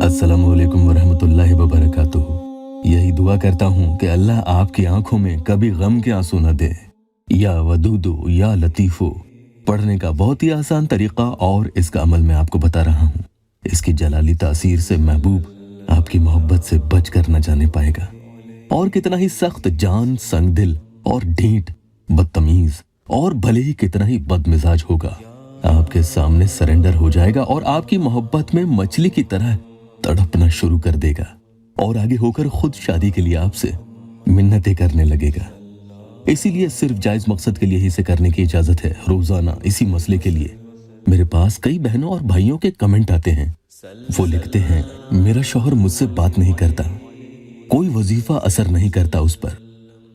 अस्सलामुअलैकुम वरहमतुल्लाहि वबरकातुहू। यही दुआ करता हूँ कि अल्लाह आपकी आंखों में कभी गम के आंसू न दे। या वदूदो या लतीफो पढ़ने का बहुत ही आसान तरीका और इसका अमल मैं आपको बता रहा हूँ। इसकी जलाली तासीर से महबूब आपकी मोहब्बत से बच कर न जाने पाएगा, और कितना ही सख्त जान, संगदिल और ढीठ, बदतमीज और भले ही कितना ही बदमिजाज होगा, आपके सामने सरेंडर हो जाएगा और आपकी मोहब्बत में मछली की तरह तड़पना शुरू कर देगा और आगे होकर खुद शादी के लिए आपसे मिन्नतें करने लगेगा। इसीलिए सिर्फ जायज मकसद के लिए ही इसे करने की इजाजत है। रोजाना इसी मसले के लिए मेरे पास कई बहनों और भाइयों के कमेंट आते हैं। वो लिखते हैं, मेरा शौहर मुझसे बात नहीं करता, कोई वजीफा असर नहीं करता उस पर,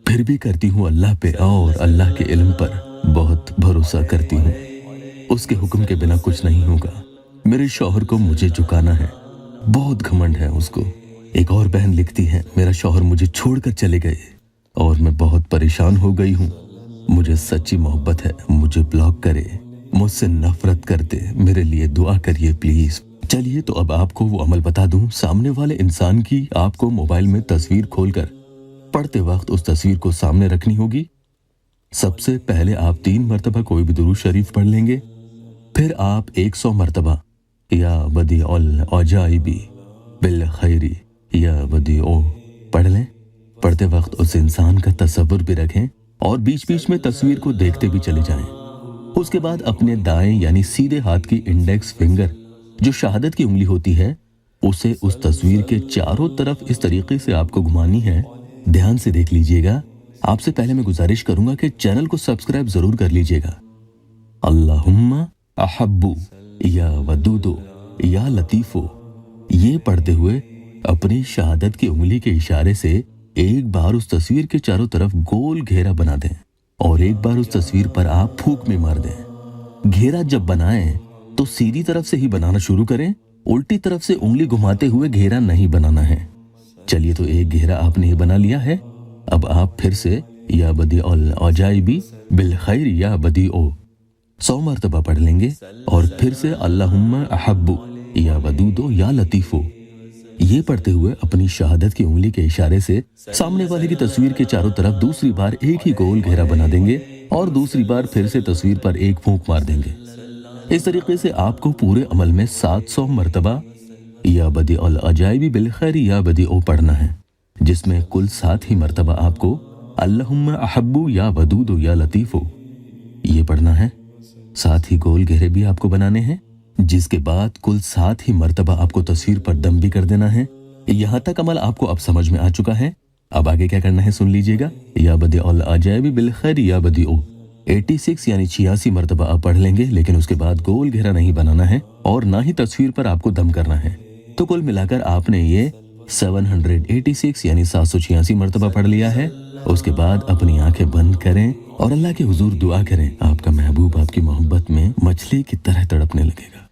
फिर भी करती हूँ अल्लाह पे और अल्लाह के इल्म पर बहुत भरोसा करती हूँ। उसके हुक्म के बिना कुछ नहीं होगा। मेरे शौहर को मुझे झुकाना है, बहुत घमंड है उसको। एक और बहन लिखती है, मेरा शौहर मुझे छोड़कर चले गए और मैं बहुत परेशान हो गई हूँ। मुझे सच्ची मोहब्बत है, मुझे ब्लॉक करे, मुझसे नफरत करते, मेरे लिए दुआ करिए प्लीज। चलिए तो अब आपको वो अमल बता दूं। सामने वाले इंसान की आपको मोबाइल में तस्वीर खोलकर पढ़ते वक्त उस तस्वीर को सामने रखनी होगी। सबसे पहले आप 3 मरतबा कोई भी दुरूद शरीफ पढ़ लेंगे, फिर आप 100 मरतबा या बदी अल अजाइबी बिल खैरी या बदी ओ पढ़ लें। पढ़ते वक्त उस इंसान का तस्वीर भी रखें और बीच बीच में तस्वीर को देखते भी चले जाएं। उसके बाद अपने दाएं यानी सीधे हाथ की इंडेक्स फिंगर जो शहादत की उंगली होती है, उसे उस तस्वीर के चारों तरफ इस तरीके से आपको घुमानी है। ध्यान से देख लीजिएगा। आपसे पहले मैं गुजारिश करूंगा कि चैनल को सब्सक्राइब जरूर कर लीजिएगा। अल्लाहुम्मा अहब्बू या वदूदो या लतीफो, ये पढ़ते हुए अपनी शहादत की उंगली के इशारे से एक बार उस तस्वीर के चारों तरफ गोल घेरा बना दें और एक बार उस तस्वीर पर आप फूंक में मार दें। घेरा जब बनाएं तो सीधी तरफ से ही बनाना शुरू करें, उल्टी तरफ से उंगली घुमाते हुए घेरा नहीं बनाना है। चलिए तो एक घेरा आपने ही बना लिया है। अब आप फिर से या बदी अल अजाइबी बिल खैर या बदी ओ 100 मरतबा पढ़ लेंगे और फिर से अल्लाहुम्मा अहब्बू या वदूदो या लतीफो, ये पढ़ते हुए अपनी शहादत की उंगली के इशारे से सामने वाले की तस्वीर के चारों तरफ दूसरी बार एक ही गोल घेरा बना देंगे और दूसरी बार फिर से तस्वीर पर एक फूंक मार देंगे। इस तरीके से आपको पूरे अमल में 700 मरतबा या बदी अल अजाइबी बिल खैर या बदी ओ पढ़ना है, जिसमें कुल 7 ही मरतबा आपको अल्लाहुम्मा अहब्बू या वदूदो या लतीफो ये पढ़ना है। 7 ही गोल घेरे भी आपको बनाने हैं, जिसके बाद कुल 7 ही मरतबा आपको तस्वीर पर दम भी कर देना है। यहाँ तक अमल आपको अब समझ में आ चुका है। अब आगे क्या करना है सुन लीजिएगा। या बदी अल अजाइबी बिल खैर या बदी ओ 86 यानी 86 मरतबा आप पढ़ लेंगे, लेकिन उसके बाद गोल घेरा नहीं बनाना है और ना ही तस्वीर पर आपको दम करना है। तो कुल मिलाकर आपने ये 786 यानी 786 मरतबा पढ़ लिया है। उसके बाद अपनी आंखें बंद करें और अल्लाह के हुजूर दुआ करें। आपका महबूब आपकी मोहब्बत में मछली की तरह तड़पने लगेगा।